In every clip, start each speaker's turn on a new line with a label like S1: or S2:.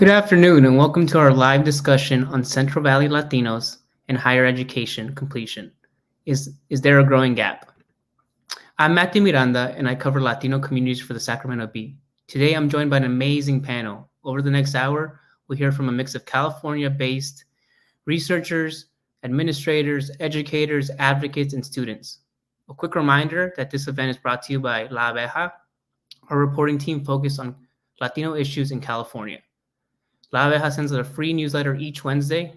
S1: Good afternoon, and welcome to our live discussion on Central Valley Latinos and higher education completion. Is there a growing gap? I'm Matthew Miranda, and I cover Latino communities for the Sacramento Bee. Today, I'm joined by an amazing panel. Over the next hour, we'll hear from a mix of California-based researchers, administrators, educators, advocates, and students. A quick reminder that this event is brought to you by La Abeja, our reporting team focused on Latino issues in California. La Abeja sends out a free newsletter each Wednesday.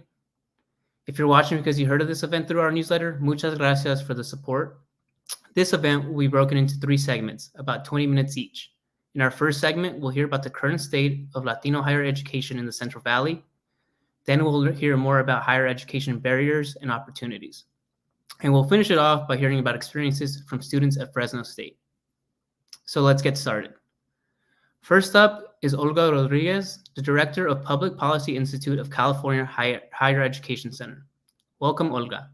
S1: If you're watching because you heard of this event through our newsletter, muchas gracias for the support. This event will be broken into 3 segments, about 20 minutes each. In our first segment, we'll hear about the current state of Latino higher education in the Central Valley. Then we'll hear more about higher education barriers and opportunities. And we'll finish it off by hearing about experiences from students at Fresno State. So let's get started. First up is Olga Rodriguez, the Director of Public Policy Institute of California Higher Education Center. Welcome, Olga.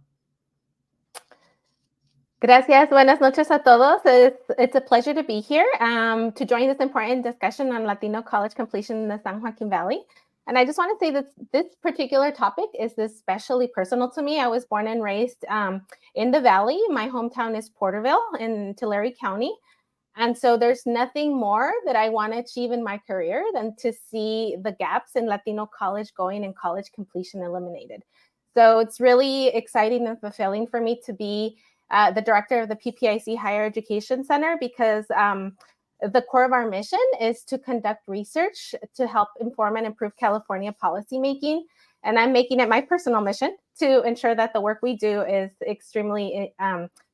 S2: Gracias. Buenas noches a todos. It's a pleasure to be here to join this important discussion on Latino college completion in the San Joaquin Valley. And I just want to say that this particular topic is especially personal to me. I was born and raised in the Valley. My hometown is Porterville in Tulare County. And so there's nothing more that I want to achieve in my career than to see the gaps in Latino college going and college completion eliminated. So it's really exciting and fulfilling for me to be the director of the PPIC Higher Education Center because the core of our mission is to conduct research to help inform and improve California policymaking. And I'm making it my personal mission to ensure that the work we do is extremely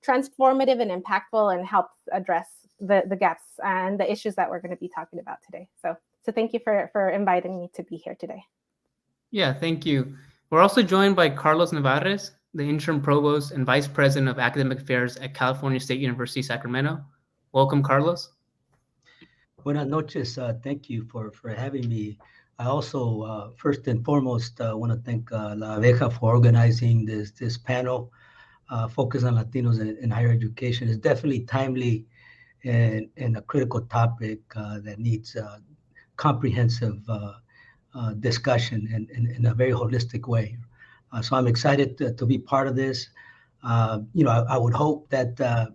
S2: transformative and impactful and helps address the gaps and the issues that we're going to be talking about today. So thank you for inviting me to be here today.
S1: Yeah, thank you. We're also joined by Carlos Navarez, the interim provost and vice president of academic affairs at California State University, Sacramento. Welcome, Carlos.
S3: Buenas noches. Thank you for having me. I also, first and foremost, want to thank La Abeja for organizing this panel focused on Latinos in higher education. It's definitely timely and a critical topic that needs comprehensive discussion in a very holistic way. So I'm excited to be part of this. I would hope that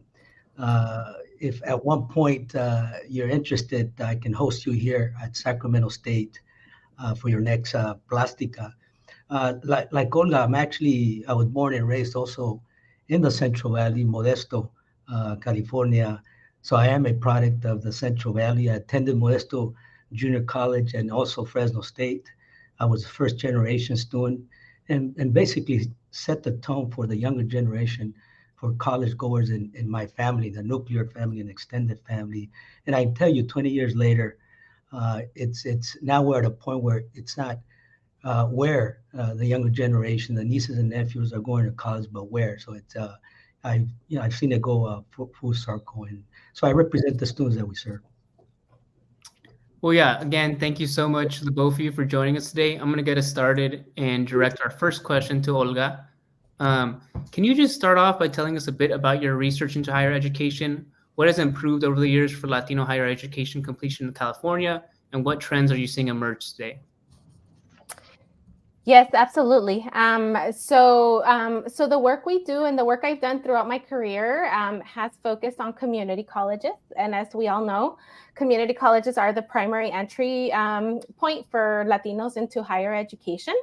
S3: if at one point you're interested, I can host you here at Sacramento State for your next Plastica. Like Olga, I was born and raised also in the Central Valley, Modesto, California. So I am a product of the Central Valley. I attended Modesto Junior College and also Fresno State. I was a first generation student and basically set the tone for the younger generation, for college goers in my family, the nuclear family and extended family. And I tell you, 20 years later, it's now we're at a point where it's not where the younger generation, the nieces and nephews are going to college, but where. So it's I've seen it go full circle, and so I represent the students that we serve.
S1: Well, yeah, again, thank you so much, the both of you, for joining us today. I'm going to get us started and direct our first question to Olga. Can you just start off by telling us a bit about your research into higher education? What has improved over the years for Latino higher education completion in California, and what trends are you seeing emerge today?
S2: Yes, absolutely. So the work we do and the work I've done throughout my career has focused on community colleges. And as we all know, community colleges are the primary entry point for Latinos into higher education.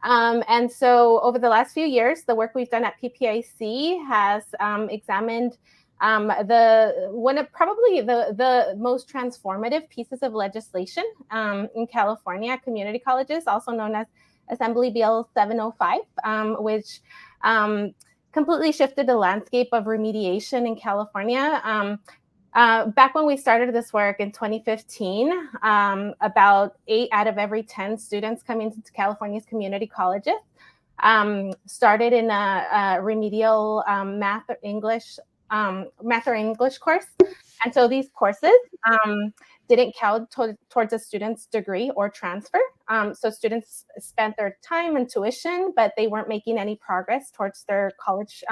S2: And so over the last few years, the work we've done at PPIC has examined probably the most transformative pieces of legislation in California, community colleges, also known as Assembly Bill 705, which completely shifted the landscape of remediation in California. Back when we started this work in 2015, about 8 out of every 10 students coming into California's community colleges started in a remedial math or English course. And so these courses didn't count towards a student's degree or transfer. So students spent their time and tuition, but they weren't making any progress towards their college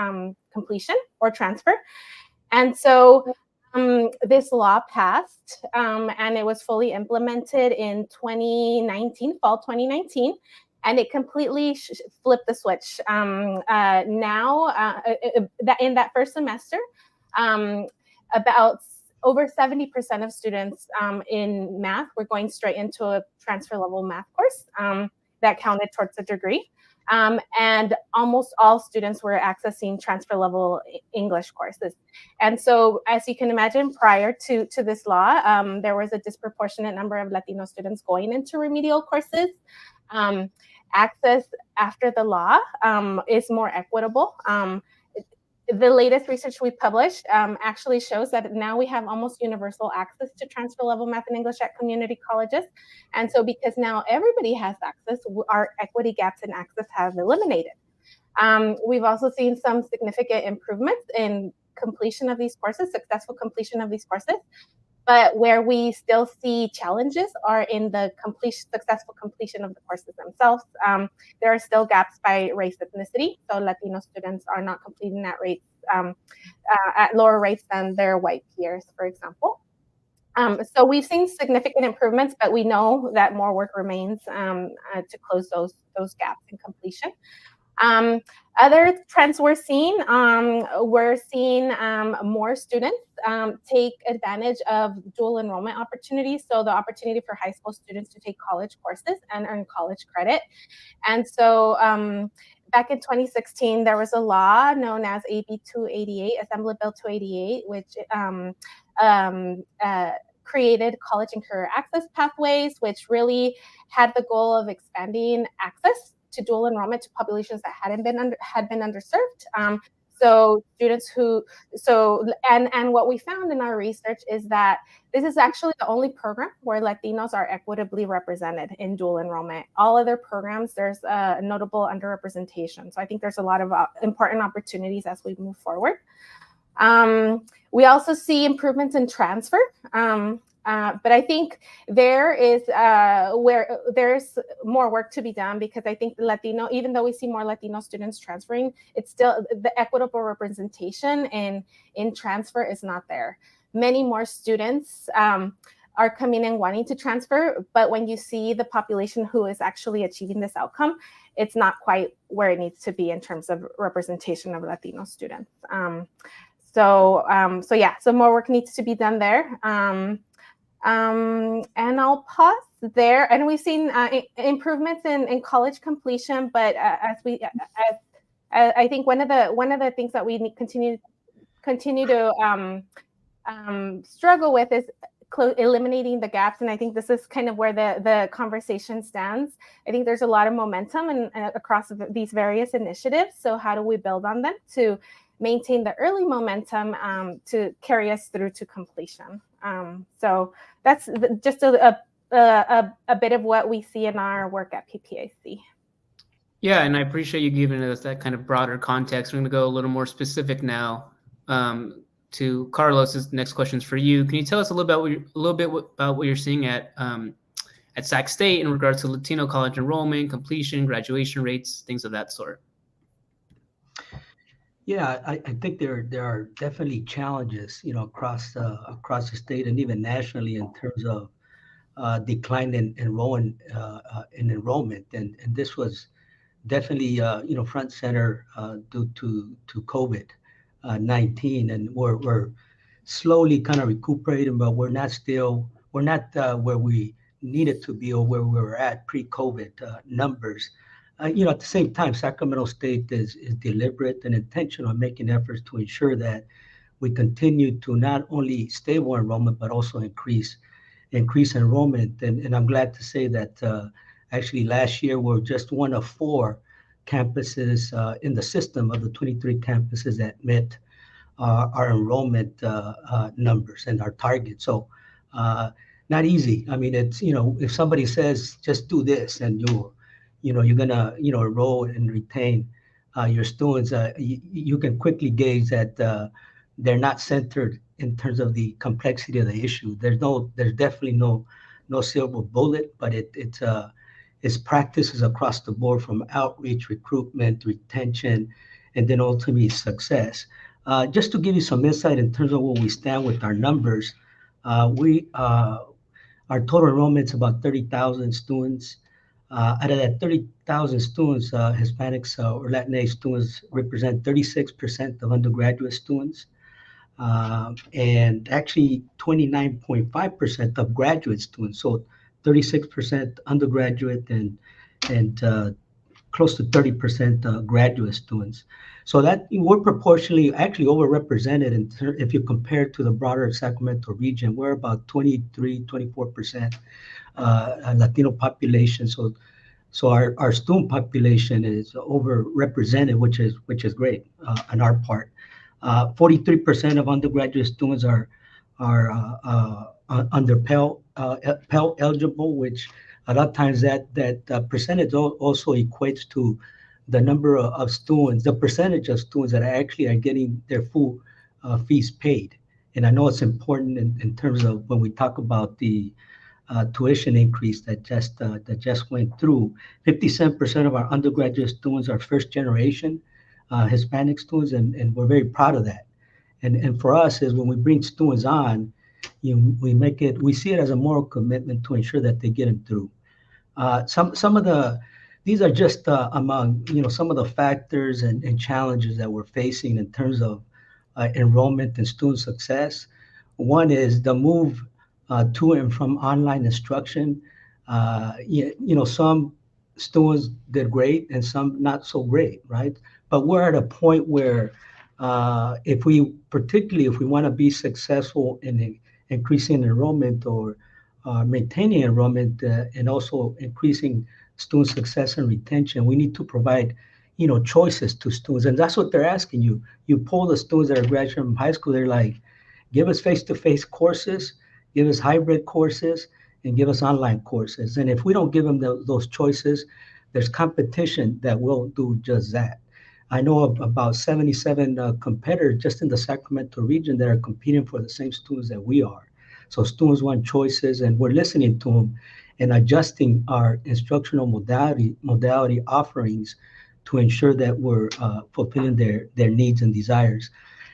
S2: completion or transfer. And so this law passed, and it was fully implemented in 2019, fall 2019, and it completely flipped the switch. Now, that in that first semester, about over 70% of students in math were going straight into a transfer level math course that counted towards a degree. And almost all students were accessing transfer level English courses. And so, as you can imagine, prior to this law, there was a disproportionate number of Latino students going into remedial courses. Access after the law is more equitable. The latest research we published actually shows that now we have almost universal access to transfer level math and English at community colleges. And so because now everybody has access, our equity gaps in access have eliminated. We've also seen some significant improvements in completion of these courses, successful completion of these courses. But where we still see challenges are in the successful completion of the courses themselves. There are still gaps by race ethnicity. So Latino students are not completing at rates at lower rates than their white peers, for example. So we've seen significant improvements, but we know that more work remains to close those gaps in completion. Other trends we're seeing more students take advantage of dual enrollment opportunities. So the opportunity for high school students to take college courses and earn college credit. And so back in 2016, there was a law known as AB 288, Assembly Bill 288, which created college and career access pathways, which really had the goal of expanding access to dual enrollment to populations that had been underserved. So students and what we found in our research is that this is actually the only program where Latinos are equitably represented in dual enrollment. All other programs, there's a notable underrepresentation. So I think there's a lot of important opportunities as we move forward. We also see improvements in transfer. But I think there is where there's more work to be done, because I think Latino, even though we see more Latino students transferring, it's still the equitable representation in transfer is not there. Many more students are coming in wanting to transfer, but when you see the population who is actually achieving this outcome, it's not quite where it needs to be in terms of representation of Latino students. So more work needs to be done there. And I'll pause there. And we've seen improvements in college completion, but I think one of the things that we need continue to struggle with is eliminating the gaps. And I think this is kind of where the conversation stands. I think there's a lot of momentum across these various initiatives. So how do we build on them to maintain the early momentum to carry us through to completion? So that's just a bit of what we see in our work at PPAC.
S1: Yeah, and I appreciate you giving us that kind of broader context. We're going to go a little more specific now to Carlos's next questions for you. Can you tell us a little bit about what you're seeing at Sac State in regards to Latino college enrollment, completion, graduation rates, things of that sort?
S3: Yeah, I think there are definitely challenges, across the state and even nationally in terms of decline in enrollment, and this was definitely front center due to COVID-19, and we're slowly kind of recuperating, but we're not where we needed to be or where we were at pre-COVID numbers. At the same time, Sacramento State is deliberate and intentional in making efforts to ensure that we continue to not only stable enrollment, but also increase enrollment. And I'm glad to say that actually last year we're just one of 4 campuses in the system of the 23 campuses that met our enrollment numbers and our target. So not easy. I mean, it's, if somebody says, just do this and you're gonna enroll and retain your students, you can quickly gauge that they're not centered in terms of the complexity of the issue. There's definitely no silver bullet, but it's practices across the board, from outreach, recruitment, retention, and then ultimately success. Just to give you some insight in terms of where we stand with our numbers, we our total enrollment is about 30,000 students. Out of that 30,000 students, Hispanics or Latinx students represent 36% of undergraduate students, and actually 29.5% of graduate students. So 36% undergraduate and close to 30% graduate students. So that we're proportionally actually overrepresented if you compare to the broader Sacramento region. We're about 24% Latino population. So our student population is overrepresented, which is great on our part. 43% of undergraduate students are under Pell eligible, which a lot of times that percentage also equates to the number of students, the percentage of students that actually are getting their full fees paid. And I know it's important in terms of when we talk about the tuition increase that just went through. 57% of our undergraduate students are first generation Hispanic students, and we're very proud of that. And for us is when we bring students on, we see it as a moral commitment to ensure that they get them through. Some of these are just among some of the factors and challenges that we're facing in terms of enrollment and student success. One is the move to and from online instruction. Some students did great and some not so great, right? But we're at a point where particularly if we want to be successful in increasing enrollment or maintaining enrollment and also increasing student success and retention, we need to provide, choices to students. And that's what they're asking you. You poll the students that are graduating from high school, they're like, give us face-to-face courses, give us hybrid courses, and give us online courses. And if we don't give them those choices, there's competition that will do just that. I know of about 77 competitors just in the Sacramento region that are competing for the same students that we are. So students want choices, and we're listening to them and adjusting our instructional modality offerings to ensure that we're fulfilling their needs and desires.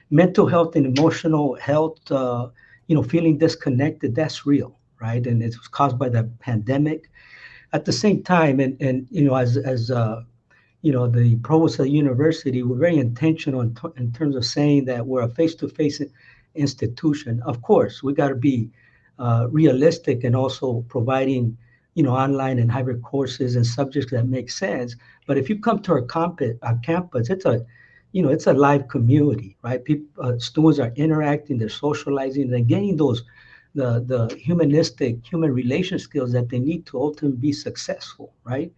S3: Mental health and emotional health, feeling disconnected, that's real, right? And it's caused by the pandemic. At the same time, and as the provost of the university, we're very intentional in terms of saying that we're a face-to-face institution. Of course, we got to be realistic and also providing, online and hybrid courses and subjects that make sense. But if you come to our campus, it's a live community, right? Students are interacting, they're socializing, they're getting the human relation skills that they need to ultimately be successful, right?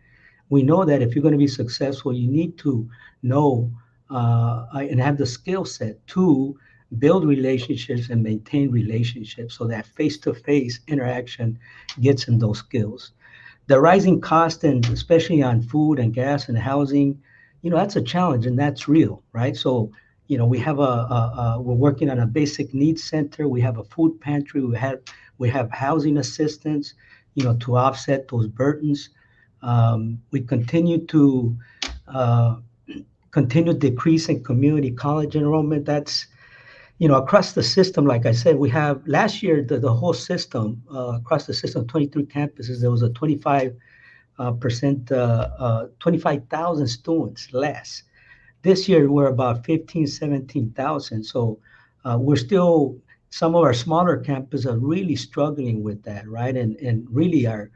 S3: We know that if you're going to be successful, you need to know and have the skill set to build relationships and maintain relationships, so that face-to-face interaction gets in those skills. The rising cost, and especially on food and gas and housing, that's a challenge, and that's real, right? So, we have we're working on a basic needs center. We have a food pantry. We have housing assistance, to offset those burdens. We continue to decrease in community college enrollment. That's, across the system. Like I said, we have last year the whole system across the system, 23 campuses. There was a 25,000 students less. This year we're about 15, 17,000. So we're still, some of our smaller campuses are really struggling with that, right? And really are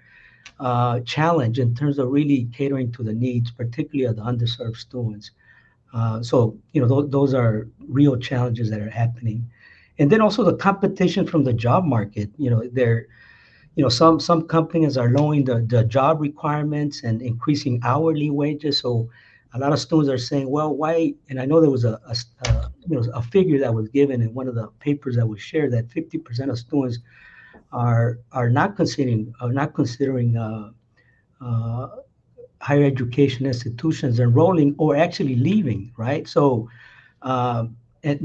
S3: challenge in terms of really catering to the needs, particularly of the underserved students. So, those are real challenges that are happening. And then also the competition from the job market. Some companies are lowering the job requirements and increasing hourly wages. So a lot of students are saying, well, why? And I know there was a figure that was given in one of the papers that was shared, that 50% of students are not considering higher education institutions enrolling or actually leaving, right? So,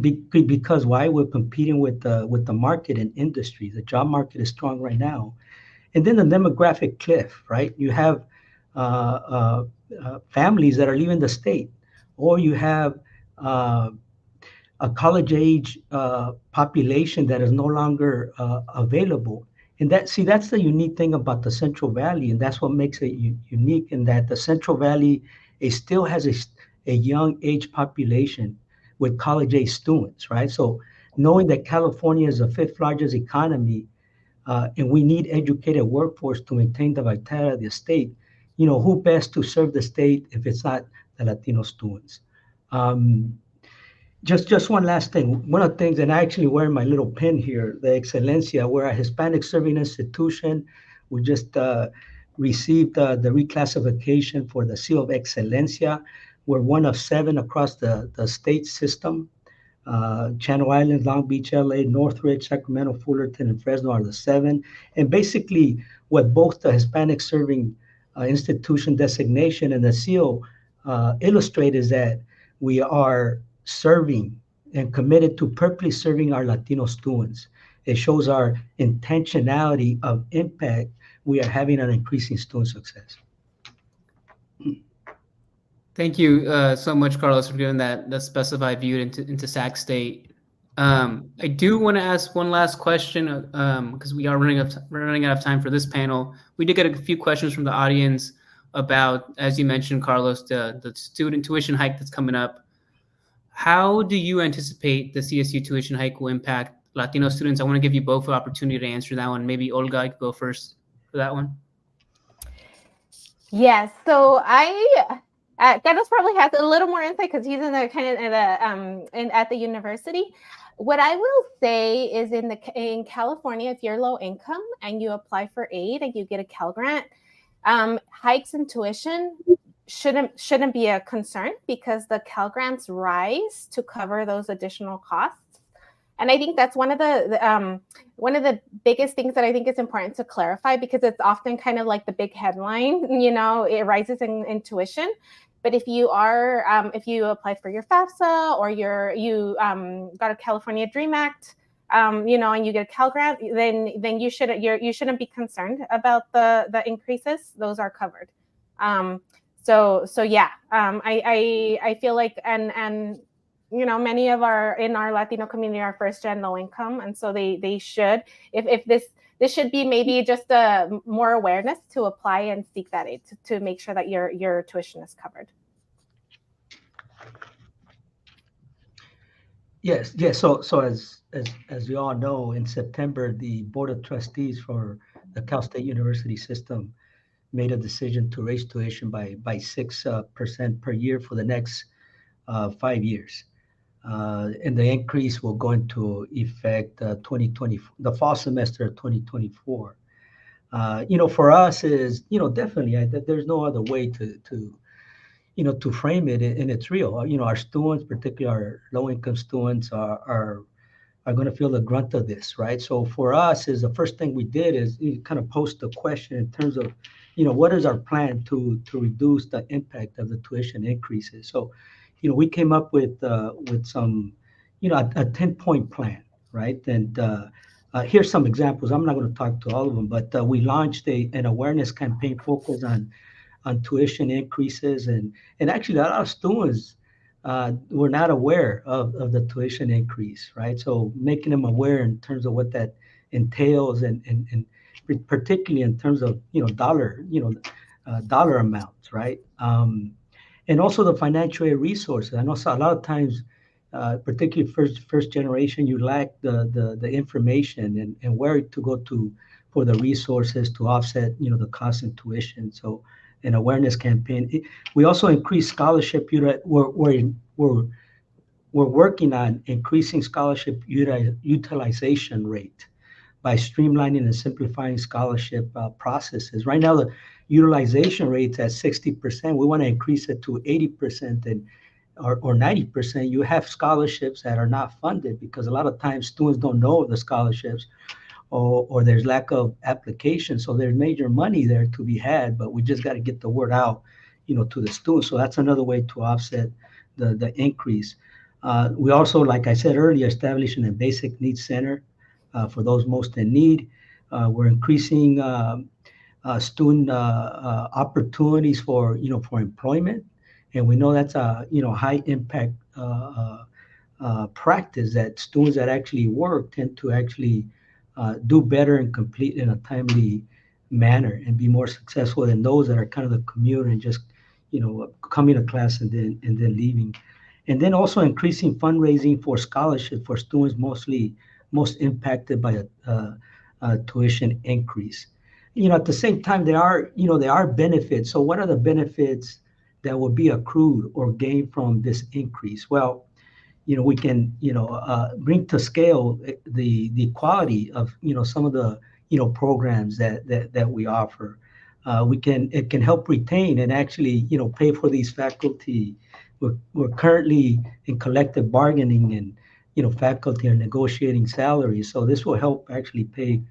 S3: because why? We're competing with the market and industry. The job market is strong right now, and then the demographic cliff, right? You have families that are leaving the state, or you have a college age population that is no longer available. And that's the unique thing about the Central Valley, and that's what makes it unique. In that the Central Valley, it still has a young age population with college age students, right? So knowing that California is the fifth largest economy, and we need educated workforce to maintain the vitality of the state, who best to serve the state if it's not the Latino students? Um, just one last thing. One of the things, and I actually wear my little pin here, the Excelencia. We're a Hispanic serving institution. We just received the reclassification for the Seal of Excelencia. We're one of 7 across the state system. Channel Islands, Long Beach, LA, Northridge, Sacramento, Fullerton, and Fresno are the 7. And basically, what both the Hispanic Serving Institution designation and the seal illustrate is that we are serving and committed to purposely serving our Latino students. It shows our intentionality of impact we are having on increasing student success.
S1: Thank you so much, Carlos, for giving that specified view into Sac State. I do want to ask one last question because we are running out of time for this panel. We did get a few questions from the audience about, as you mentioned, Carlos, the student tuition hike that's coming up. How do you anticipate the CSU tuition hike will impact Latino students? I want to give you both the opportunity to answer that one. Maybe Olga, I could go first for that one.
S2: Yes, so Carlos probably has a little more insight because he's in the kind of at the university. What I will say is in California, if you're low income and you apply for aid and you get a Cal Grant, hikes in tuition shouldn't be a concern because the Cal Grants rise to cover those additional costs. And I think that's one of the biggest things that I think is important to clarify, because it's often kind of like the big headline, it rises in tuition. But if you applied for your FAFSA or you got a California Dream Act, and you get a Cal Grant, then you shouldn't be concerned about the increases. Those are covered. So yeah, I feel like and many of in our Latino community are first gen low income, and so they should, if this should be maybe just more awareness to apply and seek that aid to make sure that your tuition is covered.
S3: Yes. So as you all know, in September, the Board of Trustees for the Cal State University system made a decision to raise tuition by 6% per year for the next 5 years. And the increase will go into effect 2020, the fall semester of 2024. For us is, definitely there's no other way to frame it, and it's real. Our students, particularly our low-income students, are going to feel the grunt of this, right? So for us, is the first thing we did is kind of post a question in terms of, what is our plan to reduce the impact of the tuition increases? So, we came up with some, a 10-point plan, right? And here's some examples. I'm not going to talk to all of them, but we launched an awareness campaign focused on tuition increases, and actually a lot of students were not aware of the tuition increase, right? So making them aware in terms of what that entails, and particularly in terms of dollar amounts, right? And also the financial aid resources. I know a lot of times, particularly first generation, you lack the information and where to go to for the resources to offset the cost of tuition. So an awareness campaign. We also increased scholarship. We're working on increasing scholarship utilization rate by streamlining and simplifying scholarship processes. Right now, the utilization rate's at 60%. We want to increase it to 80% or 90%. You have scholarships that are not funded because a lot of times students don't know the scholarships, or there's lack of application. So there's major money there to be had, but we just got to get the word out, to the students. So that's another way to offset the increase. We also, like I said earlier, establishing a basic needs center for those most in need. We're increasing student opportunities for employment, and we know that's a high impact practice that students that actually work tend to actually do better and complete in a timely manner and be more successful than those that are kind of the commuter and just coming to class and then leaving. And then also increasing fundraising for scholarship for students most impacted by a tuition increase. At the same time, there are benefits. So what are the benefits that will be accrued or gained from this increase? Well, we can bring to scale the quality of some of the programs that we offer. It can help retain and actually pay for these faculty. We're currently in collective bargaining, and faculty are negotiating salaries, so this will help actually pay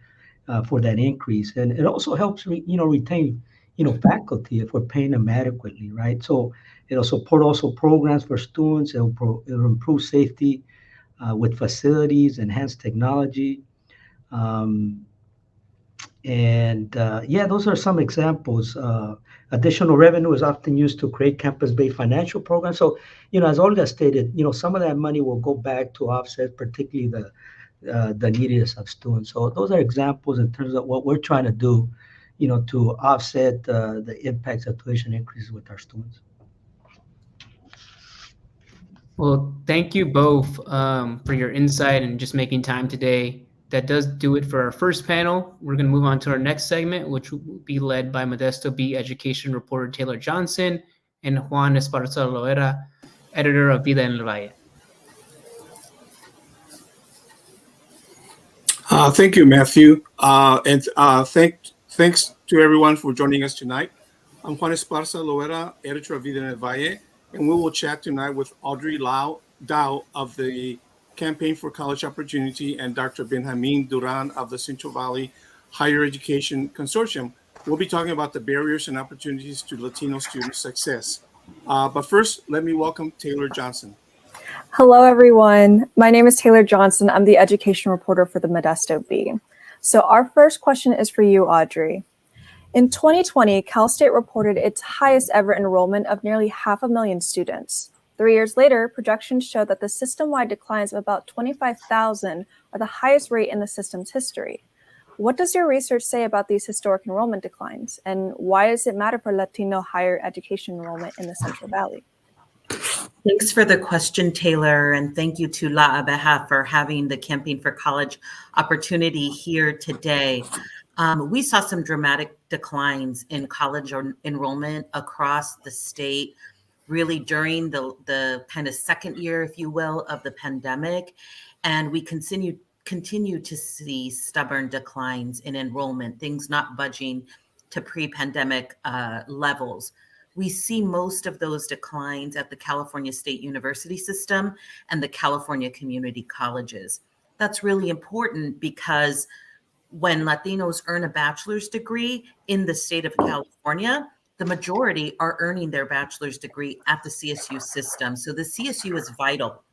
S3: for that increase, and it also helps retain faculty if we're paying them adequately, right? So it'll support also programs for students. It'll improve safety with facilities, enhance technology. Um, and yeah, those are some examples. Additional revenue is often used to create campus-based financial programs. So, as Olga stated, some of that money will go back to offset, particularly the neediest of students. So those are examples in terms of what we're trying to do, to offset the impacts of tuition increases with our students.
S1: Well, thank you both for your insight and just making time today. That does do it for our first panel. We're going to move on to our next segment, which will be led by Modesto B education reporter Taylor Johnson and Juan Esparza Loera, editor of Vida en el Valle.
S4: Thank you, Matthew. And thanks to everyone for joining us tonight. I'm Juan Esparza Loera, editor of Vida en el Valle, and we will chat tonight with Audrey Dow of the Campaign for College Opportunity and Dr. Benjamin Duran of the Central Valley Higher Education Consortium. We'll be talking about the barriers and opportunities to Latino student success. But first, let me welcome Taylor Johnson.
S5: Hello, everyone. My name is Taylor Johnson. I'm the education reporter for the Modesto Bee. So our first question is for you, Audrey. In 2020, Cal State reported its highest ever enrollment of nearly 500,000 students. 3 years later, projections show that the system-wide declines of about 25,000 are the highest rate in the system's history. What does your research say about these historic enrollment declines, and why does it matter for Latino higher education enrollment in the Central Valley?
S6: Thanks for the question, Taylor, and thank you to La Abeja for having the Campaign for College Opportunity here today. We saw some dramatic declines in college enrollment across the state, really during the kind of second year, if you will, of the pandemic. And we continue to see stubborn declines in enrollment, things not budging to pre-pandemic levels. We see most of those declines at the California State University system and the California community colleges. That's really important because when Latinos earn a bachelor's degree in the state of California, the majority are earning their bachelor's degree at the CSU system. So the CSU is vital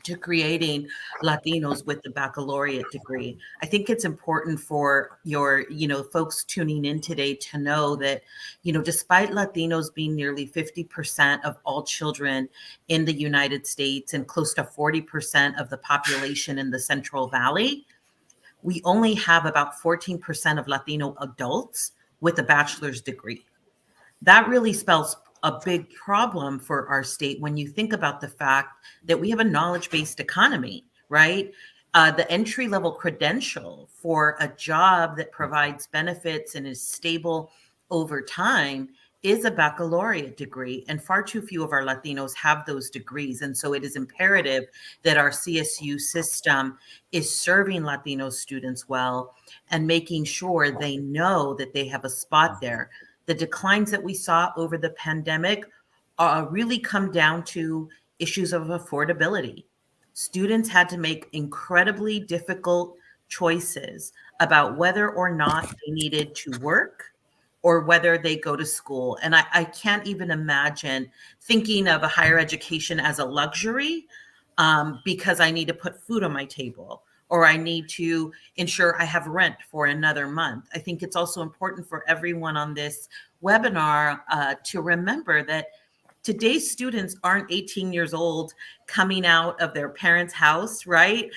S6: to creating Latinos with the baccalaureate degree. I think it's important for your, folks tuning in today to know that, despite Latinos being nearly 50% of all children in the United States and close to 40% of the population in the Central Valley, we only have about 14% of Latino adults with a bachelor's degree. That really spells a big problem for our state when you think about the fact that we have a knowledge-based economy, right? The entry-level credential for a job that provides benefits and is stable over time is a baccalaureate degree, and far too few of our Latinos have those degrees. And so it is imperative that our CSU system is serving Latino students well and making sure they know that they have a spot there. The declines that we saw over the pandemic really come down to issues of affordability. Students had to make incredibly difficult choices about whether or not they needed to work or whether they go to school. And I can't even imagine thinking of a higher education as a luxury because I need to put food on my table, or I need to ensure I have rent for another month. I think it's also important for everyone on this webinar to remember that today's students aren't 18 years old coming out of their parents' house, right?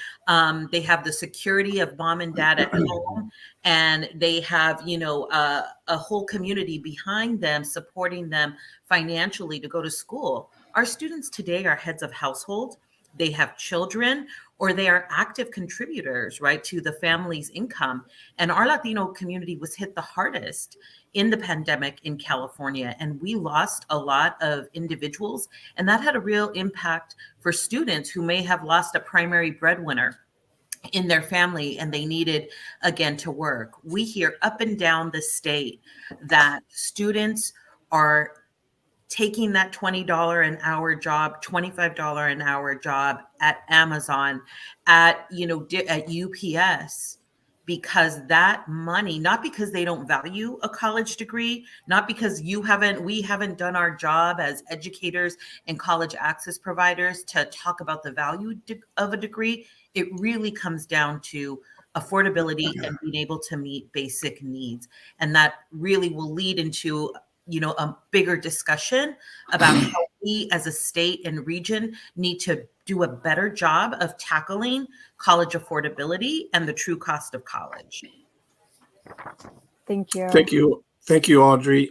S6: They have the security of mom and dad at home, and they have, a whole community behind them, supporting them financially to go to school. Our students today are heads of household. They have children, or they are active contributors, right, to the family's income. And our Latino community was hit the hardest in the pandemic in California, and we lost a lot of individuals, and that had a real impact for students who may have lost a primary breadwinner in their family, and they needed, again, to work. We hear up and down the state that students are taking that $20 an hour job, $25 an hour job at Amazon, at UPS, because that money, not because they don't value a college degree, not because we haven't done our job as educators and college access providers to talk about the value of a degree. It really comes down to affordability and being able to meet basic needs. And that really will lead into a bigger discussion about how we as a state and region need to do a better job of tackling college affordability and the true cost of college.
S5: Thank you.
S4: Thank you. Thank you, Audrey.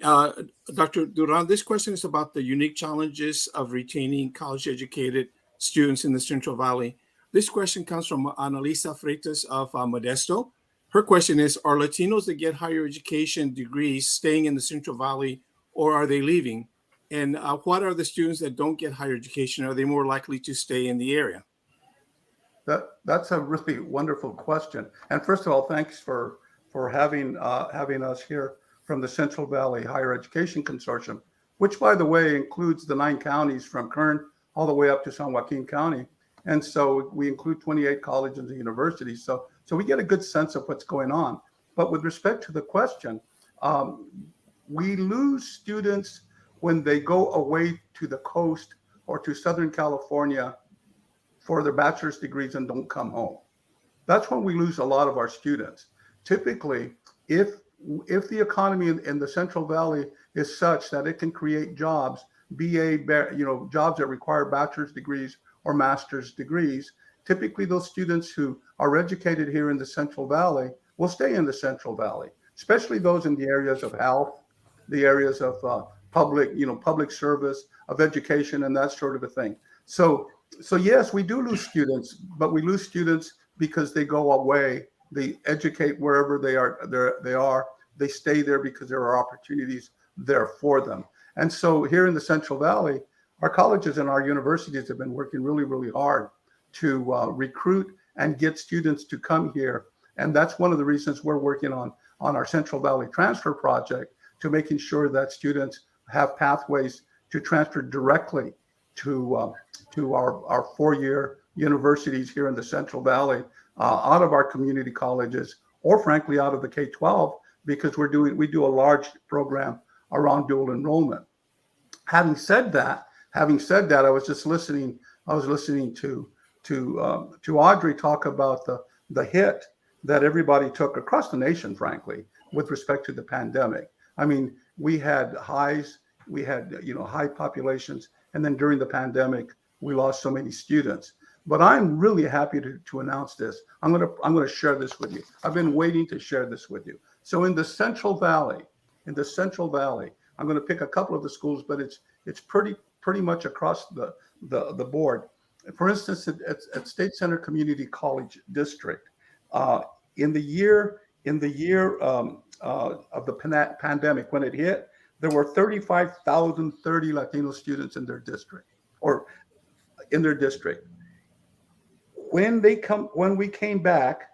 S4: Dr. Duran, this question is about the unique challenges of retaining college-educated students in the Central Valley. This question comes from Analisa Freitas of Modesto. Her question is, are Latinos that get higher education degrees staying in the Central Valley, or are they leaving? And what are the students that don't get higher education? Are they more likely to stay in the area?
S7: That's a really wonderful question. And first of all, thanks for having us here from the Central Valley Higher Education Consortium, which, by the way, includes the 9 counties from Kern all the way up to San Joaquin County. And so we include 28 colleges and universities. So we get a good sense of what's going on. But with respect to the question, we lose students when they go away to the coast or to Southern California for their bachelor's degrees and don't come home. That's when we lose a lot of our students. Typically, if the economy in the Central Valley is such that it can create jobs, jobs that require bachelor's degrees or master's degrees, typically those students who are educated here in the Central Valley will stay in the Central Valley, especially those in the areas of health, the areas of public service, of education, and that sort of a thing. So yes, we do lose students, but we lose students because they go away. They educate wherever they are. They stay there because there are opportunities there for them. And so here in the Central Valley, our colleges and our universities have been working really, really hard to recruit and get students to come here. And that's one of the reasons we're working on our Central Valley Transfer Project, to making sure that students have pathways to transfer directly to our 4-year universities here in the Central Valley, out of our community colleges, or frankly out of the K-12, because we do a large program around dual enrollment. Having said that, I was listening to Audrey talk about the hit that everybody took across the nation, frankly, with respect to the pandemic. I mean, we had highs, we had high populations, and then during the pandemic, we lost so many students. But I'm really happy to announce this. I'm gonna share this with you. I've been waiting to share this with you. So in the Central Valley, I'm going to pick a couple of the schools, but it's pretty much across the board. For instance, at State Center Community College District, in the year of the pandemic, when it hit, there were 35,030 Latino students in their district. When we came back,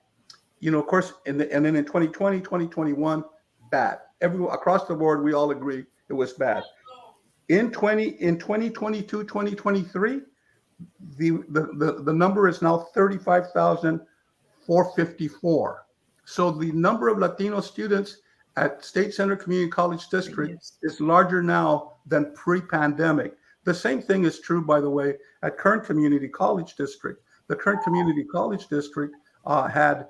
S7: of course, and then in 2020, 2021, bad. Everyone across the board, we all agree it was bad. In 2022, 2023, the number is now 35,454. So the number of Latino students at State Center Community College District is larger now than pre-pandemic. The same thing is true, by the way, at Kern Community College District. The Kern Community College District had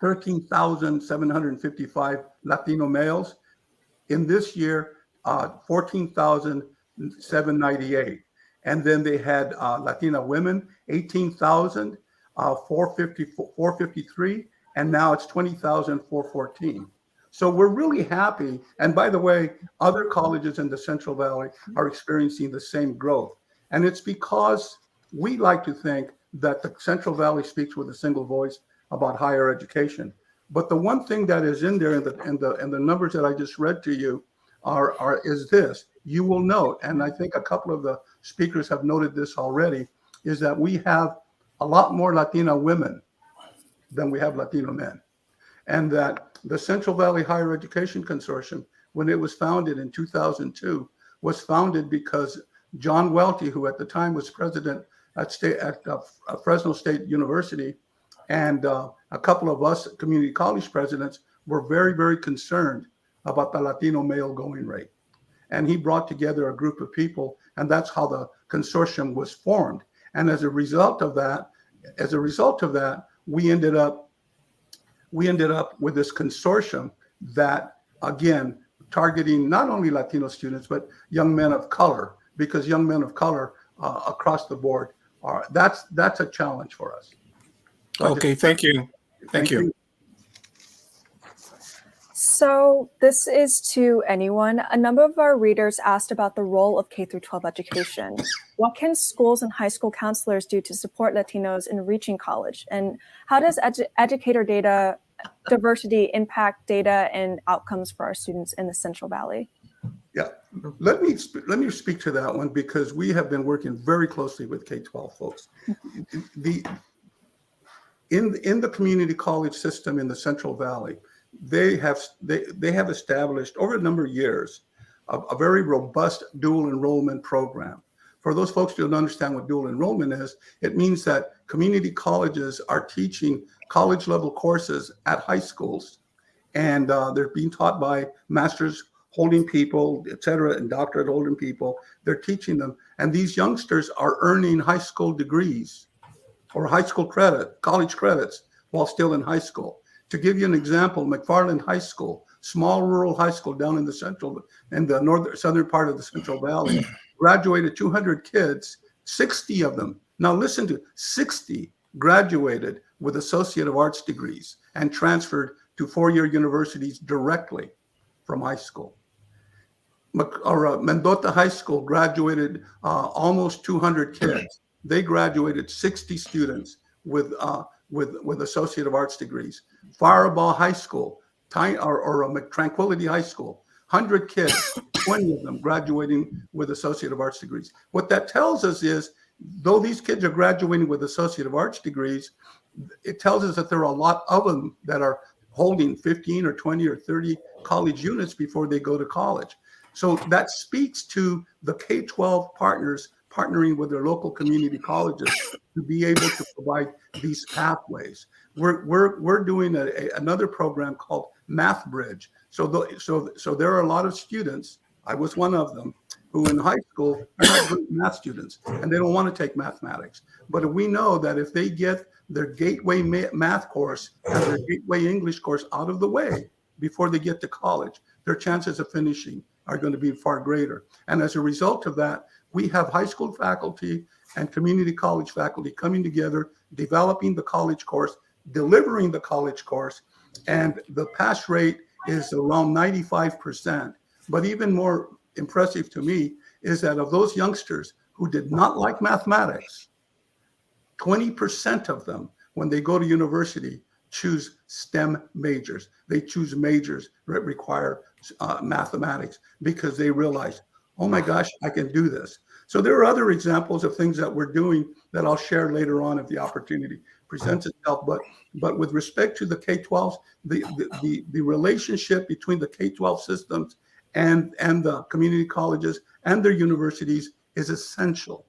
S7: 13,755 Latino males. In this year, 14,900 798. And then they had Latina women, 18,000, 453, and now it's 20,414. So we're really happy. And by the way, other colleges in the Central Valley are experiencing the same growth. And it's because we like to think that the Central Valley speaks with a single voice about higher education. But the one thing that is in there, and the numbers that I just read to you is this. You will note, and I think a couple of the speakers have noted this already, is that we have a lot more Latina women than we have Latino men. And that the Central Valley Higher Education Consortium, when it was founded in 2002, was founded because John Welty, who at the time was president at Fresno State University, and a couple of us community college presidents were very, very concerned about the Latino male going rate. And he brought together a group of people, and that's how the consortium was formed. And as a result of that, we ended up with this consortium that, again, targeting not only Latino students, but young men of color, because young men of color across the board that's a challenge for us. So
S4: okay, thank you. Thank you.
S5: So this is to anyone. A number of our readers asked about the role of K-12 education. What can schools and high school counselors do to support Latinos in reaching college? And how does educator data diversity impact data and outcomes for our students in the Central Valley?
S7: Yeah, let me speak to that one, because we have been working very closely with K-12 folks. In the community college system in the Central Valley, they have established over a number of years a very robust dual enrollment program. For those folks who don't understand what dual enrollment is, it means that community colleges are teaching college level courses at high schools, and they're being taught by master's holding people, et cetera, and doctorate holding people. They're teaching them, and these youngsters are earning high school degrees or high school college credits while still in high school. To give you an example, McFarland High School, small rural high school down in the southern part of the Central Valley, graduated 200 kids, 60 of them. Now listen to 60 graduated with Associate of Arts degrees and transferred to four-year universities directly from high school. Mendota High School graduated almost 200 kids. They graduated 60 students with Associate of Arts degrees. Firebaugh High School, Tranquility High School, 100 kids, 20 of them graduating with Associate of Arts degrees. What that tells us is, though these kids are graduating with Associate of Arts degrees, it tells us that there are a lot of them that are holding 15 or 20 or 30 college units before they go to college. So that speaks to the K-12 partners partnering with their local community colleges to be able to provide these pathways. We're doing another program called Math Bridge. So there are a lot of students, I was one of them, who in high school are not good math students, and they don't want to take mathematics. But we know that if they get their gateway math course and their gateway English course out of the way before they get to college, their chances of finishing are going to be far greater. And as a result of that, we have high school faculty and community college faculty coming together, developing the college course, delivering the college course, and the pass rate is around 95%. But even more impressive to me is that of those youngsters who did not like mathematics, 20% of them, when they go to university, choose STEM majors. They choose majors that require mathematics because they realize, oh my gosh, I can do this. So there are other examples of things that we're doing that I'll share later on if the opportunity presents itself. But with respect to the K-12s, the relationship between the K-12 systems and the community colleges and their universities is essential.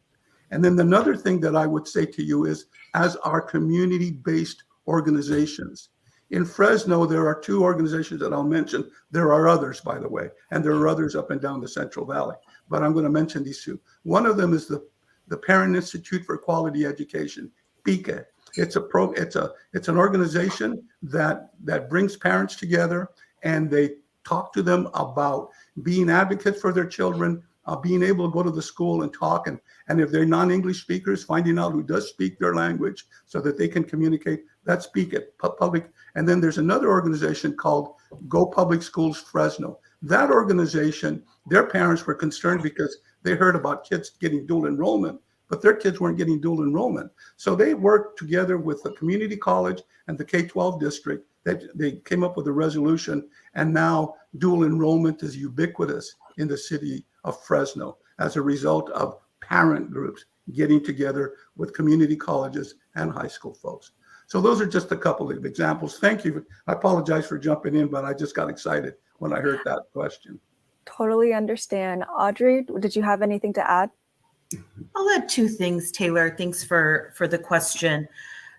S7: And then another thing that I would say to you is, as our community-based organizations. In Fresno, there are two organizations that I'll mention. There are others, by the way, and there are others up and down the Central Valley, but I'm going to mention these two. One of them is the Parent Institute for Quality Education, PIQUE. It's an organization that brings parents together, and they talk to them about being advocates for their children, being able to go to the school and talk, and if they're non-English speakers, finding out who does speak their language so that they can communicate. That speak at public. And then there's another organization called Go Public Schools Fresno. That organization, their parents were concerned because they heard about kids getting dual enrollment, but their kids weren't getting dual enrollment. So they worked together with the community college and the K-12 district. They came up with a resolution, and now dual enrollment is ubiquitous in the city of Fresno as a result of parent groups getting together with community colleges and high school folks. So those are just a couple of examples. Thank you. I apologize for jumping in, but I just got excited when I heard that question.
S5: Totally understand. Audrey, did you have anything to add?
S6: I'll add two things, Taylor. Thanks for the question.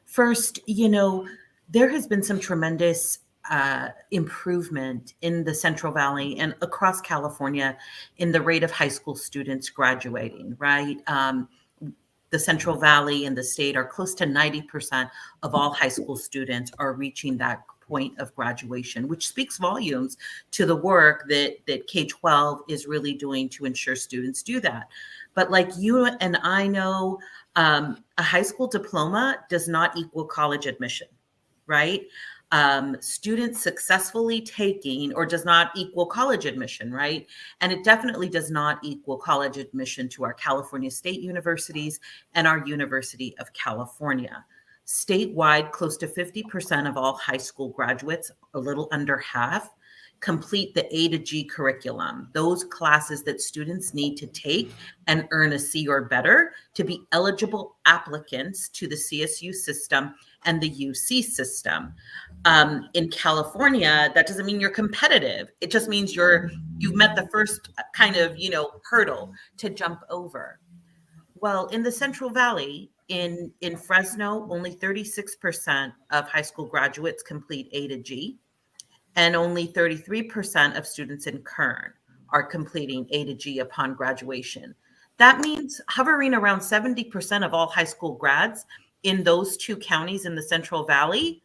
S6: First, there has been some tremendous improvement in the Central Valley and across California in the rate of high school students graduating, right? The Central Valley and the state are close to 90% of all high school students are reaching that point of graduation, which speaks volumes to the work that K-12 is really doing to ensure students do that. But like you and I know, a high school diploma does not equal college admission, right? Students successfully taking or does not equal college admission, right? And it definitely does not equal college admission to our California state universities and our University of California. Statewide, close to 50% of all high school graduates, a little under half, complete the A to G curriculum, those classes that students need to take and earn a C or better to be eligible applicants to the CSU system and the UC system. In California, that doesn't mean you're competitive. It just means you've met the first kind of, hurdle to jump over. Well, in the Central Valley, in Fresno, only 36% of high school graduates complete A to G, and only 33% of students in Kern are completing A to G upon graduation. That means hovering around 70% of all high school grads in those two counties in the Central Valley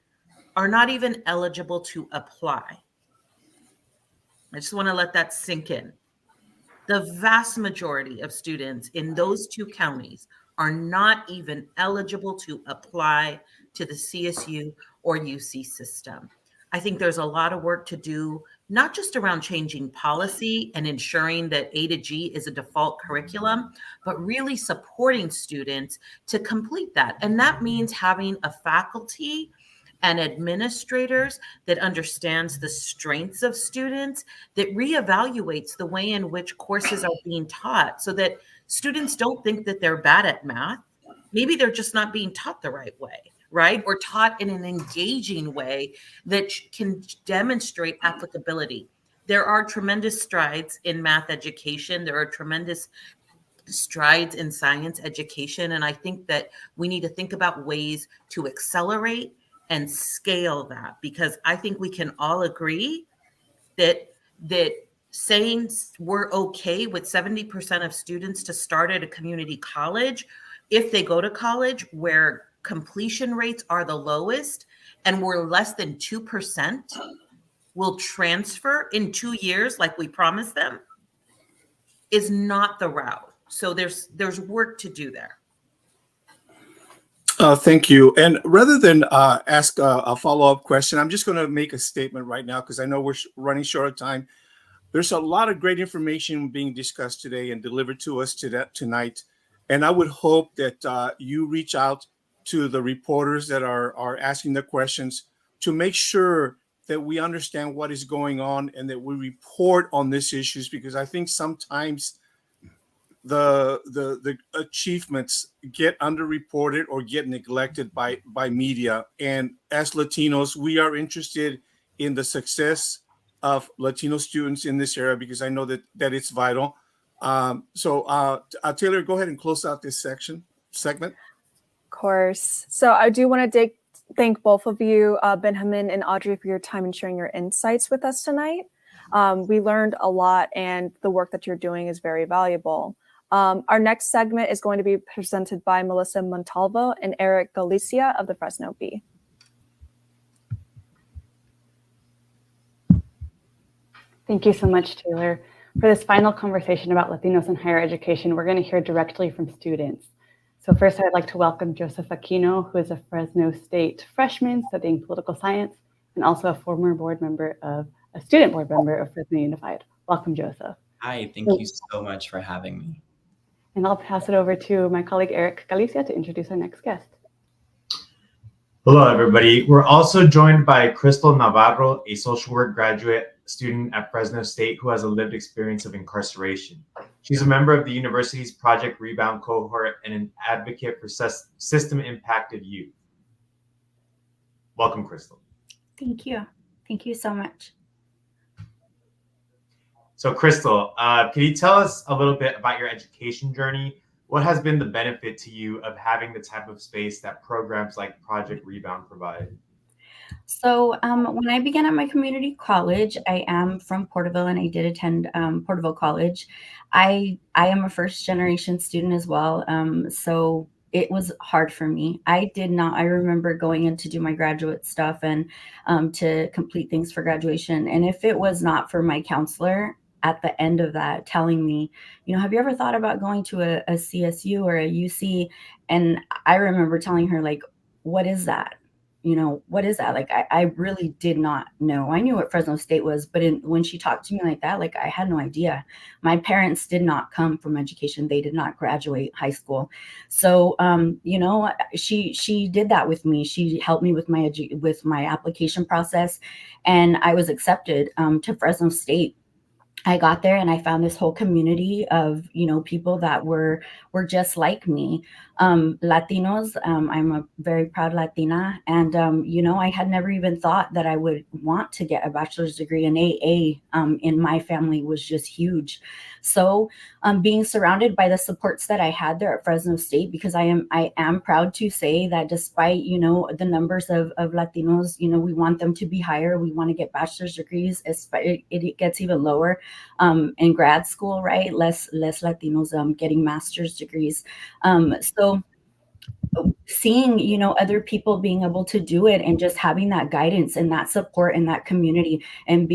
S6: are not even eligible to apply. I just want to let that sink in. The vast majority of students in those two counties are not even eligible to apply to the CSU or UC system. I think there's a lot of work to do, not just around changing policy and ensuring that A to G is a default curriculum, but really supporting students to complete that. And that means having a faculty and administrators that understands the strengths of students, that reevaluates the way in which courses are being taught so that students don't think that they're bad at math. Maybe they're just not being taught the right way, right? Or taught in an engaging way that can demonstrate applicability. There are tremendous strides in math education. There are tremendous strides in science education. And I think that we need to think about ways to accelerate and scale that, because I think we can all agree that saying we're okay with 70% of students to start at a community college, if they go to college where completion rates are the lowest and we're less than 2% will transfer in 2 years like we promised them, is not the route. So there's work to do there.
S4: Thank you. And rather than ask a follow-up question, I'm just going to make a statement right now because I know we're running short of time. There's a lot of great information being discussed today and delivered to us tonight. And I would hope that you reach out to the reporters that are asking the questions to make sure that we understand what is going on and that we report on these issues, because I think sometimes the achievements get underreported or get neglected by media. And as Latinos, we are interested in the success of Latino students in this area because I know that it's vital. So Taylor, go ahead and close out this segment.
S5: Of course. So I do want to thank both of you, Benjamin and Audrey, for your time and sharing your insights with us tonight. We learned a lot, and the work that you're doing is very valuable. Our next segment is going to be presented by Melissa Montalvo and Eric Galicia of the Fresno Bee.
S8: Thank you so much, Taylor. For this final conversation about Latinos in higher education, we're going to hear directly from students. So first, I'd like to welcome Joseph Aquino, who is a Fresno State freshman studying political science and also a former student board member of Fresno Unified. Welcome, Joseph.
S9: Hi, thank you so much for having me.
S8: And I'll pass it over to my colleague, Eric Galicia, to introduce our next guest.
S10: Hello, everybody. We're also joined by Crystal Navarro, a social work graduate student at Fresno State who has a lived experience of incarceration. She's a member of the university's Project Rebound cohort and an advocate for system-impacted youth. Welcome, Crystal.
S11: Thank you. Thank you so much.
S10: So, Crystal, can you tell us a little bit about your education journey? What has been the benefit to you of having the type of space that programs like Project Rebound provide?
S11: So when I began at my community college, I am from Porterville and I did attend Porterville College. I am a first generation student as well. So it was hard for me. I remember going in to do my graduate stuff and to complete things for graduation. And if it was not for my counselor at the end of that telling me, have you ever thought about going to a CSU or a UC? And I remember telling her, like, what is that? What is that? Like, I really did not know. I knew what Fresno State was, but when she talked to me like that, like, I had no idea. My parents did not come from education. They did not graduate high school. So, she did that with me. She helped me with my application process, and I was accepted to Fresno State. I got there and I found this whole community of, people that were just like me. Latinos, I'm a very proud Latina. And, I had never even thought that I would want to get a bachelor's degree in AA in my family was just huge. So being surrounded by the supports that I had there at Fresno State, because I am proud to say that despite, the numbers of Latinos, we want them to be higher. We want to get bachelor's degrees. It gets even lower in grad school, right? Less Latinos getting master's degrees. So seeing, other people being able to do it and just having that guidance and that support in that community and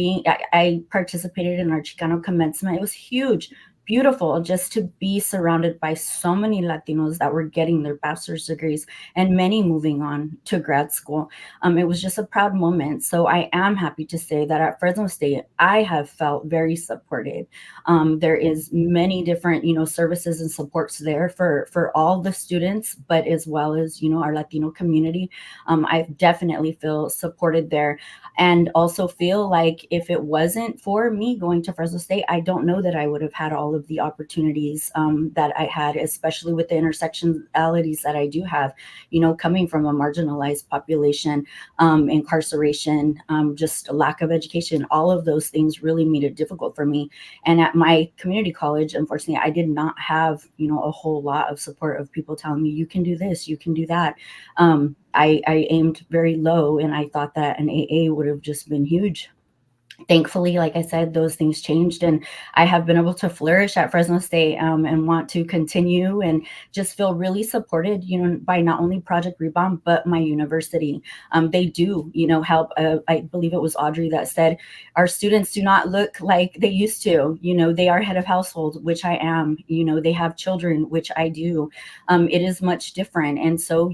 S11: I participated in our Chicano commencement. It was huge. Beautiful just to be surrounded by so many Latinos that were getting their bachelor's degrees and many moving on to grad school. It was just a proud moment. So I am happy to say that at Fresno State, I have felt very supported. There is many different, services and supports there for all the students, but as well as, our Latino community. I definitely feel supported there, and also feel like if it wasn't for me going to Fresno State, I don't know that I would have had all of the opportunities that I had, especially with the intersectionalities that I do have, coming from a marginalized population, incarceration, just a lack of education. All of those things really made it difficult for me. And at my community college, unfortunately, I did not have, a whole lot of support of people telling me, you can do this, you can do that. I aimed very low, and I thought that an AA would have just been huge. Thankfully, like I said, those things changed, and I have been able to flourish at Fresno State and want to continue and just feel really supported, by not only Project Rebound, but my university. They do, help. I believe it was Audrey that said, our students do not look like they used to. They are head of household, which I am. They have children, which I do. It is much different. And so,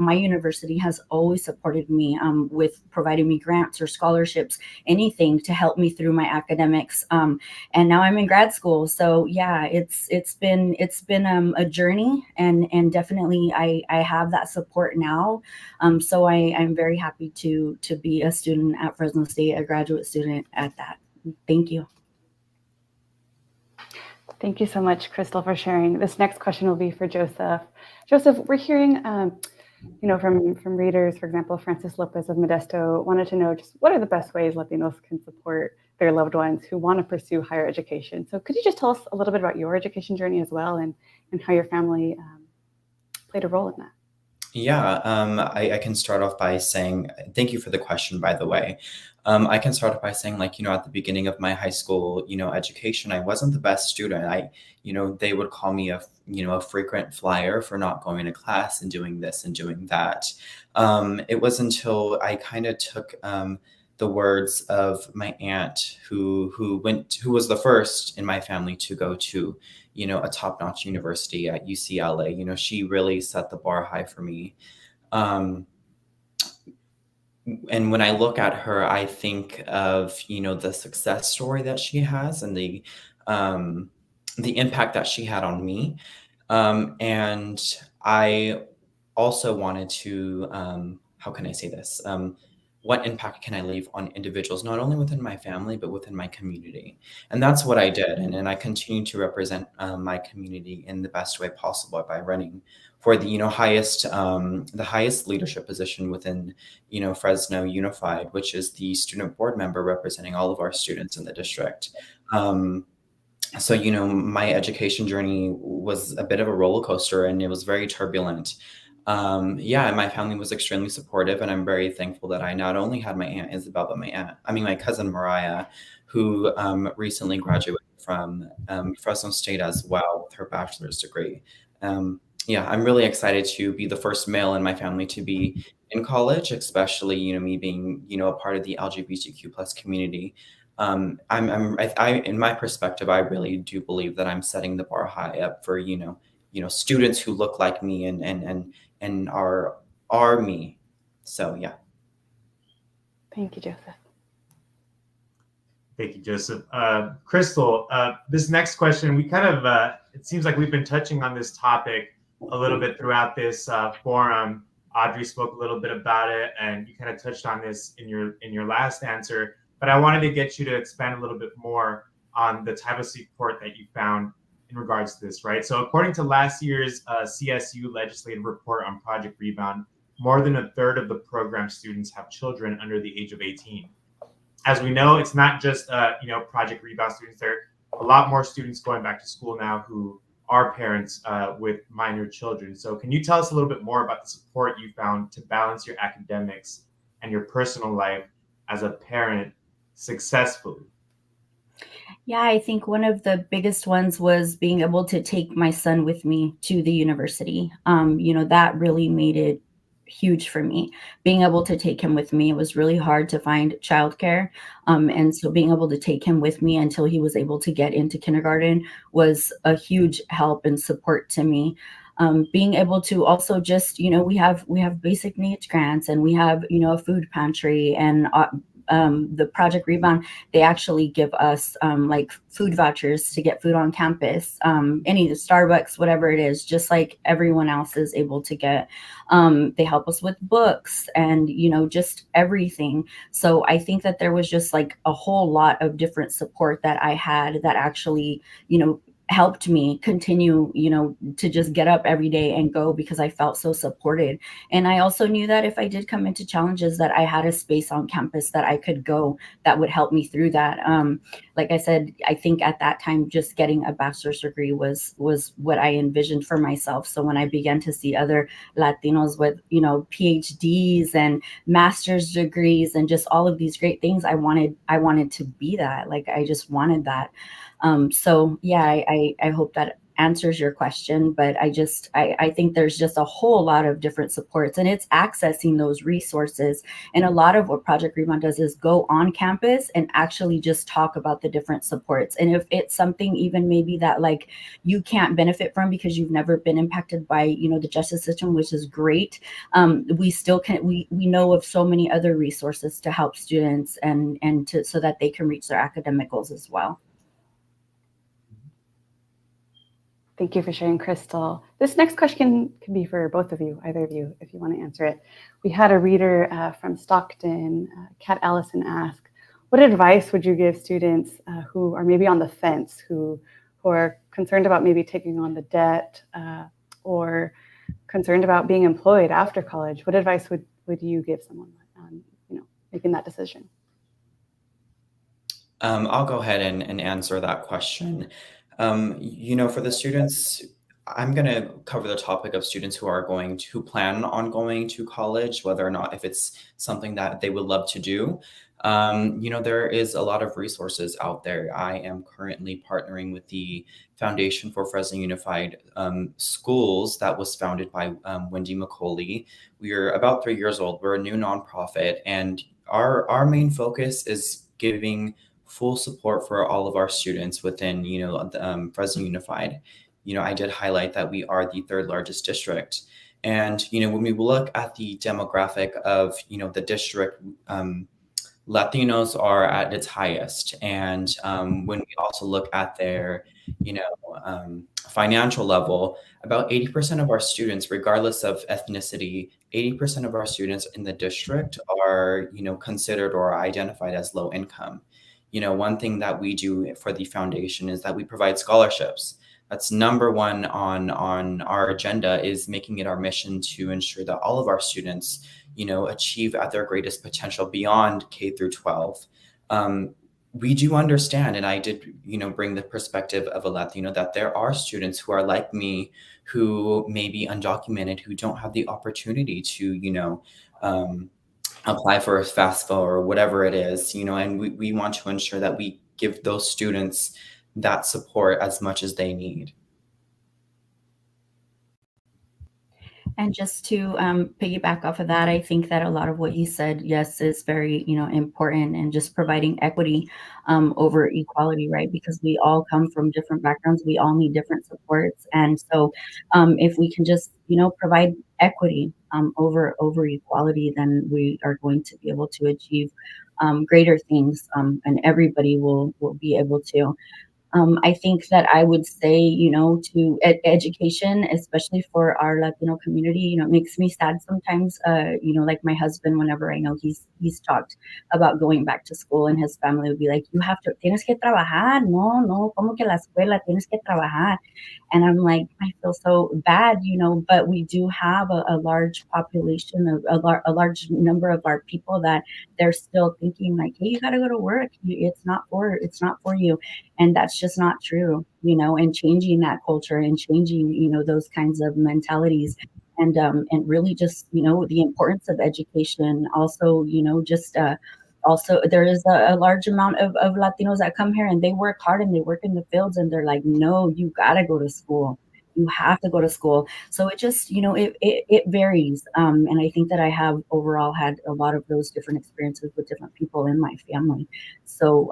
S11: my university has always supported me with providing me grants or scholarships, anything to help me through my academics. And now I'm in grad school. So yeah, it's been a journey, and definitely I have that support now. So I'm very happy to be a student at Fresno State, a graduate student at that. Thank you.
S8: Thank you so much, Crystal, for sharing. This next question will be for Joseph. Joseph, we're hearing from readers, for example, Francis Lopez of Modesto wanted to know just what are the best ways Latinos can support their loved ones who want to pursue higher education. So could you just tell us a little bit about your education journey as well, and how your family played a role in that?
S9: Yeah, I can start off by saying, thank you for the question, by the way. I can start off by saying, at the beginning of my high school, education, I wasn't the best student. They would call me a frequent flyer for not going to class and doing this and doing that. It was until I kind of took the words of my aunt who was the first in my family to go to, a top-notch university at UCLA. She really set the bar high for me. And when I look at her, I think of, the success story that she has and the impact that she had on me. And I also wanted to, how can I say this? What impact can I leave on individuals, not only within my family, but within my community? And that's what I did. And I continue to represent my community in the best way possible by running for the, the highest leadership position within, Fresno Unified, which is the student board member representing all of our students in the district. So, my education journey was a bit of a roller coaster, and it was very turbulent. And my family was extremely supportive, and I'm very thankful that I not only had my Aunt Isabel, but my cousin Mariah, who recently graduated from Fresno State as well with her bachelor's degree. I'm really excited to be the first male in my family to be in college, especially, me being, a part of the LGBTQ plus community. In my perspective, I really do believe that I'm setting the bar high up for, students who look like me and are me. So, yeah.
S8: Thank you, Joseph.
S10: Thank you, Joseph. Crystal, this next question, we kind of, it seems like we've been touching on this topic a little bit throughout this forum. Audrey spoke a little bit about it, and you kind of touched on this in your last answer. But I wanted to get you to expand a little bit more on the type of support that you found in regards to this, right? So according to last year's CSU legislative report on Project Rebound, more than a third of the program students have children under the age of 18. As we know, it's not just Project Rebound students. There are a lot more students going back to school now who are parents with minor children. So can you tell us a little bit more about the support you found to balance your academics and your personal life as a parent successfully?
S11: Yeah, I think one of the biggest ones was being able to take my son with me to the university. That really made it huge for me. Being able to take him with me, it was really hard to find childcare. And so being able to take him with me until he was able to get into kindergarten was a huge help and support to me. Being able to also just, we have basic needs grants, and we have, a food pantry, and the Project Rebound, they actually give us like food vouchers to get food on campus, any Starbucks, whatever it is, just like everyone else is able to get. They help us with books and, just everything. So I think that there was just like a whole lot of different support that I had that actually, helped me continue, to just get up every day and go, because I felt so supported. And I also knew that if I did come into challenges, that I had a space on campus that I could go that would help me through that. Like I said, I think at that time, just getting a bachelor's degree was what I envisioned for myself. So when I began to see other Latinos with, PhDs and master's degrees and just all of these great things, I wanted to be that. Like, I just wanted that. So yeah, I hope that answers your question, but I think there's just a whole lot of different supports, and it's accessing those resources. And a lot of what Project Rebound does is go on campus and actually just talk about the different supports. And if it's something even maybe that like you can't benefit from because you've never been impacted by, the justice system, which is great. We still can, we know of so many other resources to help students and to, so that they can reach their academic goals as well.
S8: Thank you for sharing, Crystal. This next question can be for both of you, either of you, if you want to answer it. We had a reader from Stockton, Kat Ellison, ask, what advice would you give students who are maybe on the fence, who are concerned about maybe taking on the debt or concerned about being employed after college? What advice would you give someone on making that decision?
S9: I'll go ahead and answer that question. For the students, I'm going to cover the topic of students who plan on going to college, whether or not if it's something that they would love to do. There is a lot of resources out there. I am currently partnering with the Foundation for Fresno Unified Schools that was founded by Wendy McCauley. We are about 3 years old. We're a new nonprofit, and our main focus is giving full support for all of our students within, Fresno Unified. I did highlight that we are the third largest district. And, when we look at the demographic of, the district, Latinos are at its highest. And when we also look at their, financial level, about 80% of our students, regardless of ethnicity, 80% of our students in the district are, considered or identified as low income. One thing that we do for the foundation is that we provide scholarships. That's number one on our agenda, is making it our mission to ensure that all of our students, achieve at their greatest potential beyond K through 12. We do understand, and I did, bring the perspective of a Latino, that there are students who are like me, who may be undocumented, who don't have the opportunity to, apply for a FAFSA or whatever it is, and we want to ensure that we give those students that support as much as they need.
S11: And just to piggyback off of that, I think that a lot of what you said, yes, is very, important, and just providing equity over equality, right? Because we all come from different backgrounds, we all need different supports, and so if we can just, provide equity over equality, then we are going to be able to achieve greater things, and everybody will be able to. I think that I would say, to education, especially for our Latino community, it makes me sad sometimes, like my husband, whenever I know he's talked about going back to school, and his family would be like, you have to, tienes que trabajar, no, como que la escuela, tienes que trabajar. And I'm like, I feel so bad, but we do have a large population of a large number of our people that they're still thinking like, hey, you got to go to work. It's not for you. And that's just not true, and changing that culture and changing, those kinds of mentalities, and really just, the importance of education. Also, also there is a large amount of Latinos that come here and they work hard and they work in the fields, and they're like, no, you gotta go to school. You have to go to school. So it just, it varies. And I think that I have overall had a lot of those different experiences with different people in my family. So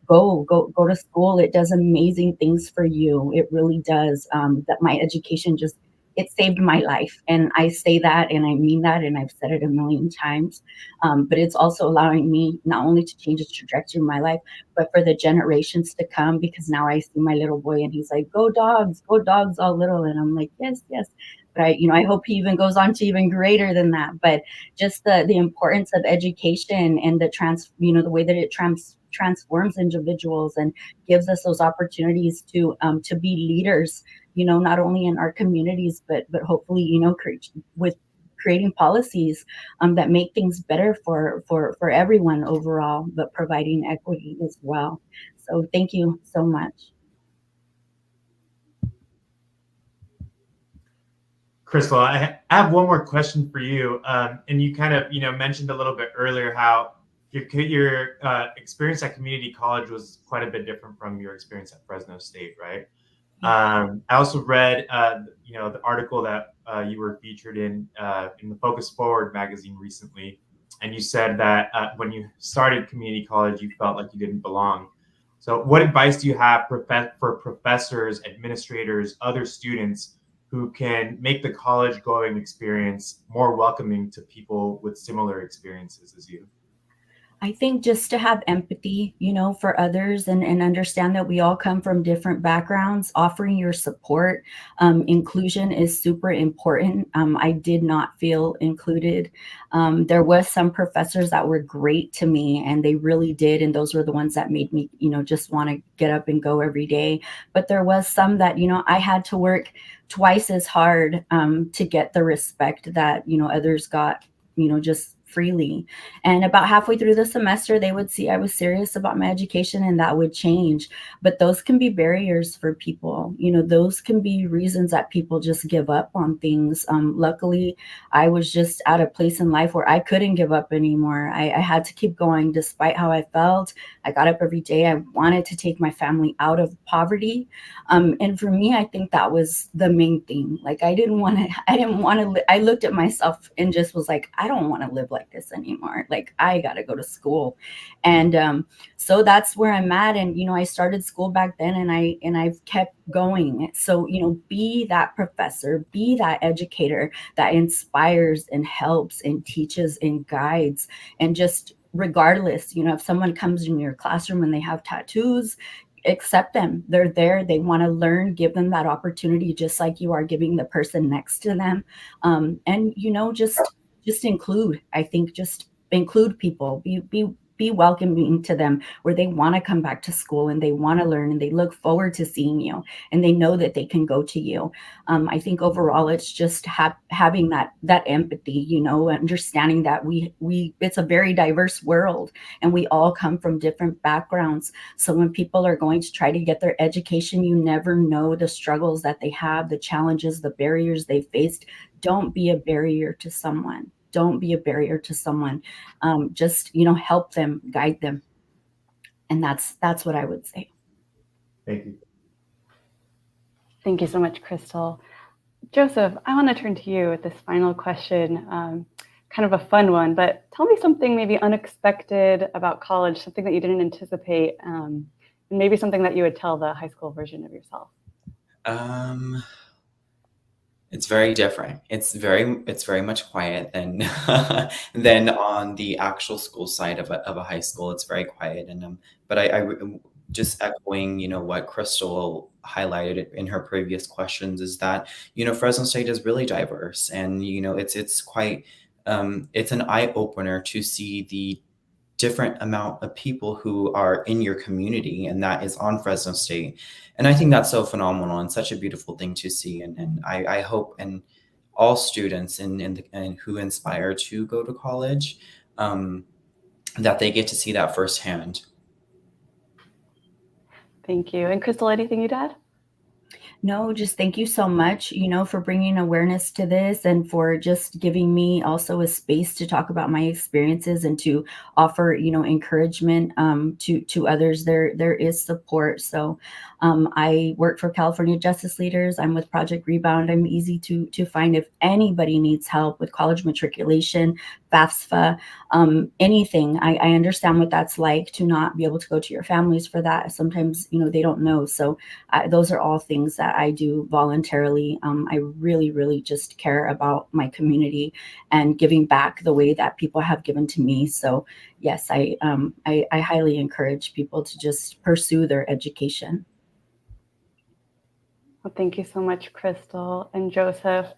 S11: go to school. It does amazing things for you. It really does. That my education just, it saved my life. And I say that, and I mean that, and I've said it a million times. But it's also allowing me not only to change the trajectory of my life, but for the generations to come, because now I see my little boy and he's like, go dogs, all little. And I'm like, yes. But I hope he even goes on to even greater than that. But just the importance of education and the way that it transforms individuals and gives us those opportunities to be leaders, not only in our communities, but hopefully, with creating policies that make things better for everyone overall, but providing equity as well. So thank you so much.
S10: Crystal, I have one more question for you. And you kind of, mentioned a little bit earlier how your experience at community college was quite a bit different from your experience at Fresno State, right? I also read, the article that you were featured in the Focus Forward magazine recently, and you said that when you started community college, you felt like you didn't belong. So, what advice do you have for professors, administrators, other students who can make the college-going experience more welcoming to people with similar experiences as you?
S11: I think just to have empathy, for others, and understand that we all come from different backgrounds, offering your support. Inclusion is super important. I did not feel included. There was some professors that were great to me, and they really did. And those were the ones that made me, just want to get up and go every day. But there was some that, I had to work twice as hard to get the respect that, others got, just freely. And about halfway through the semester, they would see I was serious about my education, and that would change. But those can be barriers for people. Those can be reasons that people just give up on things. Luckily, I was just at a place in life where I couldn't give up anymore. I had to keep going despite how I felt. I got up every day. I wanted to take my family out of poverty. And for me, I think that was the main thing. Like, I looked at myself and just was like, I don't want to live like like this anymore. Like, I got to go to school. And so that's where I'm at. And, you know, I started school back then, and I've kept going. So, you know, be that professor, be that educator that inspires and helps and teaches and guides. And just regardless, you know, if someone comes in your classroom and they have tattoos, accept them. They're there. They want to learn. Give them that opportunity, just like you are giving the person next to them. And, you know, just include. I think just include people. Be welcoming to them, where they want to come back to school and they want to learn and they look forward to seeing you and they know that they can go to you. I think overall it's just having that empathy, you know, understanding that we it's a very diverse world and we all come from different backgrounds. So when people are going to try to get their education, you never know the struggles that they have, the challenges, the barriers they faced. Don't be a barrier to someone. Don't be a barrier to someone. Just, you know, help them, guide them. And that's what I would say.
S10: Thank you.
S8: Thank you so much, Crystal. Joseph, I want to turn to you with this final question, kind of a fun one, but tell me something maybe unexpected about college, something that you didn't anticipate, and maybe something that you would tell the high school version of yourself.
S9: It's very different. It's very much quiet than than on the actual school side of a high school. It's very quiet, and but I just echoing, you know, what Crystal highlighted in her previous questions is that, you know, Fresno State is really diverse, and you know, it's quite it's an eye opener to see the different amount of people who are in your community and that is on Fresno State. And I think that's so phenomenal and such a beautiful thing to see. And I hope and all students and who inspire to go to college, that they get to see that firsthand.
S8: Thank you. And Crystal, anything you'd add?
S11: No, just thank you so much, you know, for bringing awareness to this and for just giving me also a space to talk about my experiences and to offer, you know, encouragement to others. There is support. So I work for California Justice Leaders. I'm with Project Rebound. I'm easy to find if anybody needs help with college matriculation, FAFSA, anything. I understand what that's like to not be able to go to your families for that. Sometimes, you know, they don't know. So those are all things that I do voluntarily. I really, really just care about my community and giving back the way that people have given to me. So yes, I highly encourage people to just pursue their education.
S8: Well, thank you so much, Crystal and Joseph.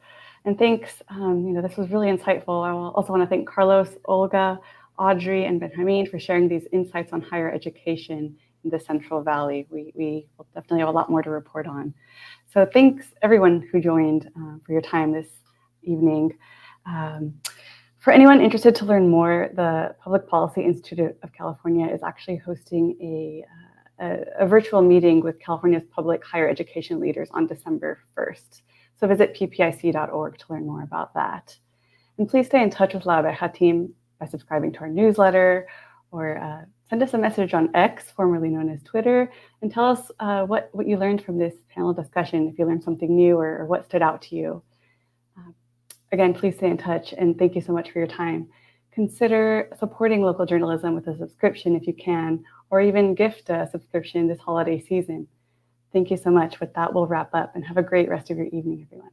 S8: And thanks, you know, this was really insightful. I also want to thank Carlos, Olga, Audrey, and Benjamin for sharing these insights on higher education in the Central Valley. We will definitely have a lot more to report on. So thanks everyone who joined for your time this evening. For anyone interested to learn more, the Public Policy Institute of California is actually hosting a virtual meeting with California's public higher education leaders on December 1st. So visit ppic.org to learn more about that. And please stay in touch with La Abeja team by subscribing to our newsletter or send us a message on X, formerly known as Twitter, and tell us what you learned from this panel discussion, if you learned something new or what stood out to you. Again, please stay in touch, and thank you so much for your time. Consider supporting local journalism with a subscription if you can, or even gift a subscription this holiday season. Thank you so much. With that, we'll wrap up, and have a great rest of your evening, everyone.